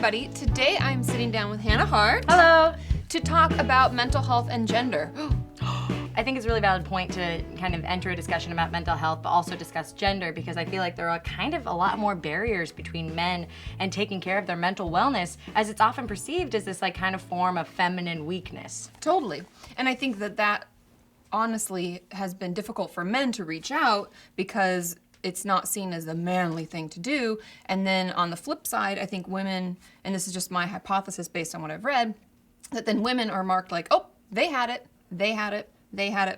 everybody. Today I'm sitting down with Hannah Hart. Hello. To talk about mental health and gender. I think it's a really valid point to kind of enter a discussion about mental health, but also discuss gender, because I feel like there are kind of a lot more barriers between men and taking care of their mental wellness, as it's often perceived as this like kind of form of feminine weakness. Totally. And I think that honestly has been difficult for men to reach out because it's not seen as a manly thing to do. And then on the flip side, I think women, and this is just my hypothesis based on what I've read, that then women are marked like, oh, they had it,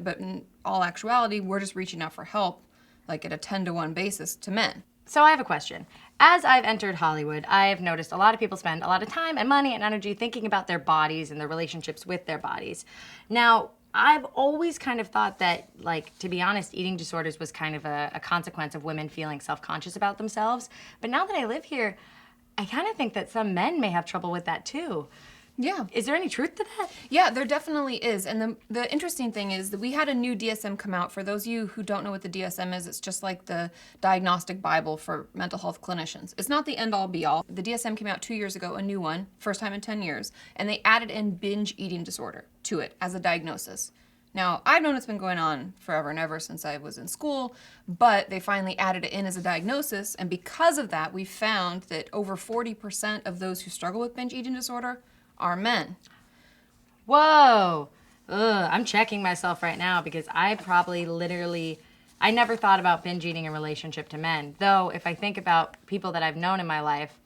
but in all actuality, we're just reaching out for help, like at a 10-to-1 basis to men. So I have a question. As I've entered Hollywood, I've noticed a lot of people spend a lot of time and money and energy thinking about their bodies and their relationships with their bodies. Now, I've always kind of thought that, like, to be honest, eating disorders was kind of a consequence of women feeling self-conscious about themselves. But now that I live here, I kind of think that some men may have trouble with that too. Yeah. Is there any truth to that? Yeah, there definitely is. And the interesting thing is that we had a new DSM come out. For those of you who don't know what the DSM is, it's just like the diagnostic Bible for mental health clinicians. It's not the end-all be-all. The DSM came out 2 years ago, a new one, first time in 10 years, and they added in binge eating disorder to it as a diagnosis. Now, I've known it's been going on forever and ever since I was in school, but they finally added it in as a diagnosis, and because of that, we found that over 40% of those who struggle with binge eating disorder are men. Whoa. Ugh, I'm checking myself right now because I probably I never thought about binge eating in relationship to men. Though, if I think about people that I've known in my life,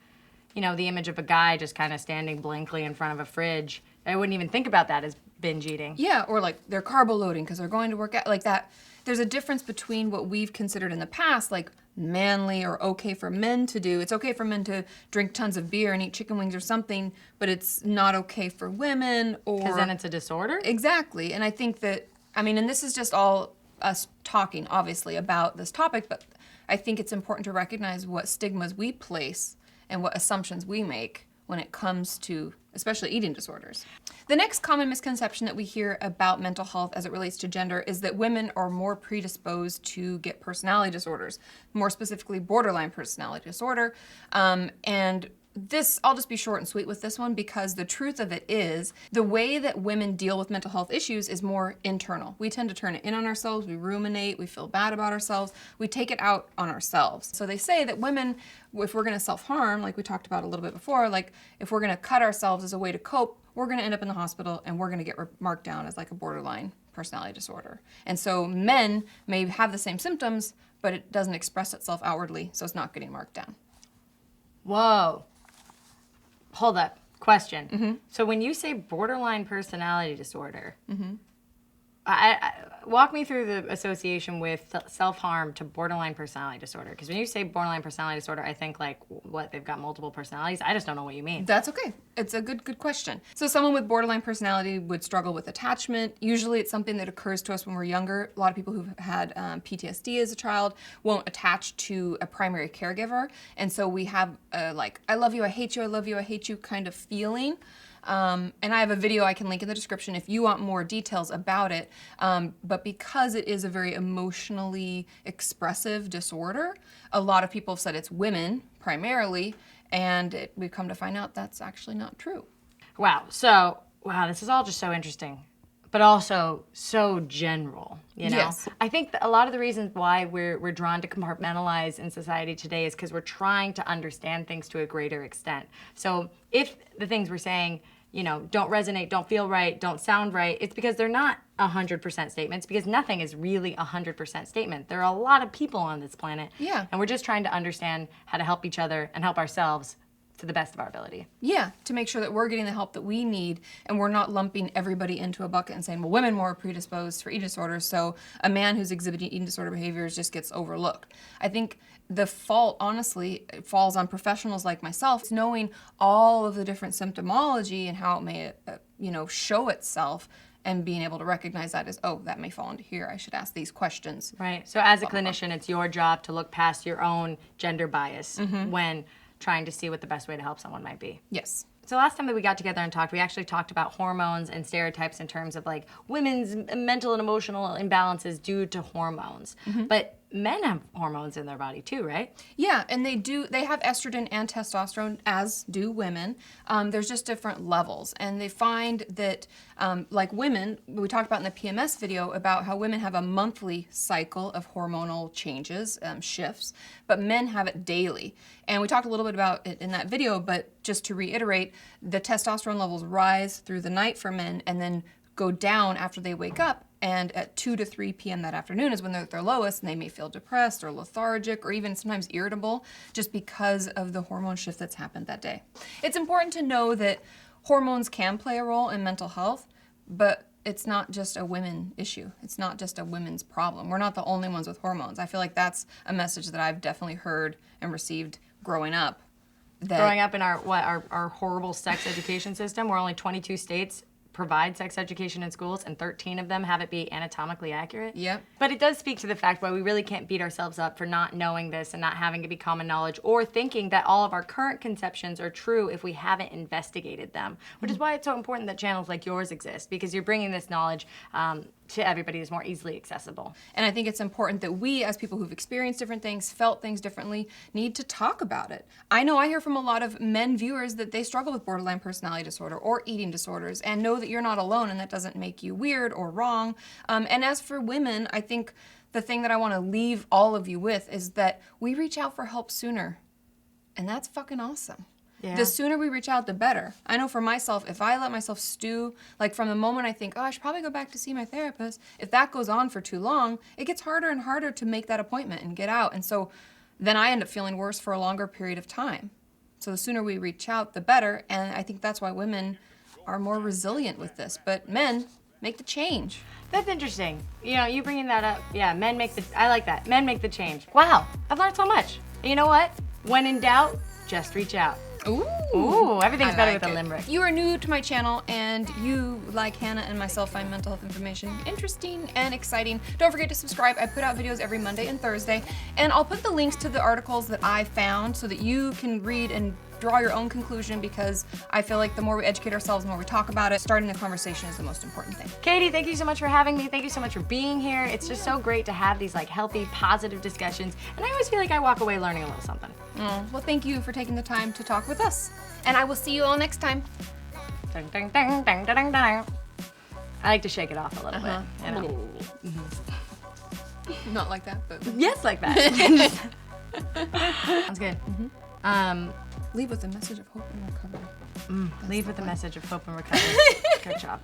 you know, the image of a guy just kind of standing blankly in front of a fridge, I wouldn't even think about that as binge eating. Yeah, or like they're carbo loading because they're going to work out, like that. There's a difference between what we've considered in the past, like manly or okay for men to do. It's okay for men to drink tons of beer and eat chicken wings or something, but it's not okay for women, or... Because then it's a disorder? Exactly. And I think that, I mean, and this is just all us talking, obviously, about this topic, but I think it's important to recognize what stigmas we place and what assumptions we make when it comes to especially eating disorders. The next common misconception that we hear about mental health as it relates to gender is that women are more predisposed to get personality disorders, more specifically borderline personality disorder. And this, I'll just be short and sweet with this one, because the truth of it is the way that women deal with mental health issues is more internal. We tend to turn it in on ourselves, we ruminate, we feel bad about ourselves, we take it out on ourselves. So they say that women, if we're gonna self-harm, like we talked about a little bit before, like if we're gonna cut ourselves as a way to cope, we're gonna end up in the hospital and we're gonna get marked down as like a borderline personality disorder. And so men may have the same symptoms, but it doesn't express itself outwardly, so it's not getting marked down. Whoa. Hold up. Question. Mm-hmm. So when you say borderline personality disorder, I walk me through the association with self-harm to borderline personality disorder. Because when you say borderline personality disorder, I think like, what, they've got multiple personalities? I just don't know what you mean. That's okay. It's a good question. So someone with borderline personality would struggle with attachment. Usually it's something that occurs to us when we're younger. A lot of people who've had PTSD as a child won't attach to a primary caregiver. And so we have like, I love you, I hate you, I love you, I hate you kind of feeling. And I have a video I can link in the description if you want more details about it. But because it is a very emotionally expressive disorder, a lot of people have said it's women primarily, and we've come to find out that's actually not true. Wow. So, this is all just so interesting, but also so general, you know? Yes. I think that a lot of the reasons why we're drawn to compartmentalize in society today is because we're trying to understand things to a greater extent. So if the things we're saying, you know, don't resonate, don't feel right, don't sound right, it's because they're not 100% statements, because nothing is really 100% statement. There are a lot of people on this planet. Yeah. And we're just trying to understand how to help each other and help ourselves to the best of our ability. Yeah, to make sure that we're getting the help that we need, and we're not lumping everybody into a bucket and saying, well, women more predisposed for eating disorders, so a man who's exhibiting eating disorder behaviors just gets overlooked. I think the fault, honestly, falls on professionals like myself. It's knowing all of the different symptomology and how it may, show itself, and being able to recognize that as, oh, that may fall into here, I should ask these questions. Right, so as a clinician, it's your job to look past your own gender bias when trying to see what the best way to help someone might be. Yes. So last time that we got together and talked, we actually talked about hormones and stereotypes in terms of like women's mental and emotional imbalances due to hormones. But men have hormones in their body too, right? Yeah, and they have estrogen and testosterone, as do women. There's just different levels. And they find that, like women, we talked about in the PMS video about how women have a monthly cycle of hormonal changes, shifts, but men have it daily. And we talked a little bit about it in that video, but just to reiterate, the testosterone levels rise through the night for men and then go down after they wake up, and at 2 to 3 p.m. that afternoon is when they're at their lowest, and they may feel depressed or lethargic or even sometimes irritable just because of the hormone shift that's happened that day. It's important to know that hormones can play a role in mental health, but it's not just a women issue. It's not just a women's problem. We're not the only ones with hormones. I feel like that's a message that I've definitely heard and received growing up. Growing up in our horrible sex education system, where only 22 states provide sex education in schools and 13 of them have it be anatomically accurate. Yep. But it does speak to the fact why we really can't beat ourselves up for not knowing this and not having it be common knowledge, or thinking that all of our current conceptions are true if we haven't investigated them, which is why it's so important that channels like yours exist, because you're bringing this knowledge to everybody who's more easily accessible. And I think it's important that we, as people who've experienced different things, felt things differently, need to talk about it. I know I hear from a lot of men viewers that they struggle with borderline personality disorder or eating disorders, and know that you're not alone, and that doesn't make you weird or wrong. And as for women, I think the thing that I want to leave all of you with is that we reach out for help sooner. And that's fucking awesome. Yeah. The sooner we reach out, the better. I know for myself, if I let myself stew, like from the moment I think, oh, I should probably go back to see my therapist, if that goes on for too long, it gets harder and harder to make that appointment and get out. And so then I end up feeling worse for a longer period of time. So the sooner we reach out, the better. And I think that's why women are more resilient with this. But men, make the change. That's interesting. You know, you bringing that up. Yeah, I like that. Men make the change. Wow, I've learned so much. And you know what? When in doubt, just reach out. Ooh, everything's better with a limerick. You are new to my channel and you, like Hannah and myself, find mental health information interesting and exciting. Don't forget to subscribe. I put out videos every Monday and Thursday, and I'll put the links to the articles that I found so that you can read and draw your own conclusion, because I feel like the more we educate ourselves, the more we talk about it, starting the conversation is the most important thing. Katie, thank you so much for having me. Thank you so much for being here. It's just so great to have these like healthy, positive discussions, and I always feel like I walk away learning a little something. Well, thank you for taking the time to talk with us, and I will see you all next time. Dun, dun, dun, dun, dun, dun, dun. I like to shake it off a little bit. You know? Not like that, but Yes, like that. Sounds good. leave with a message of hope and recovery. Leave with a message of hope and recovery. Good job.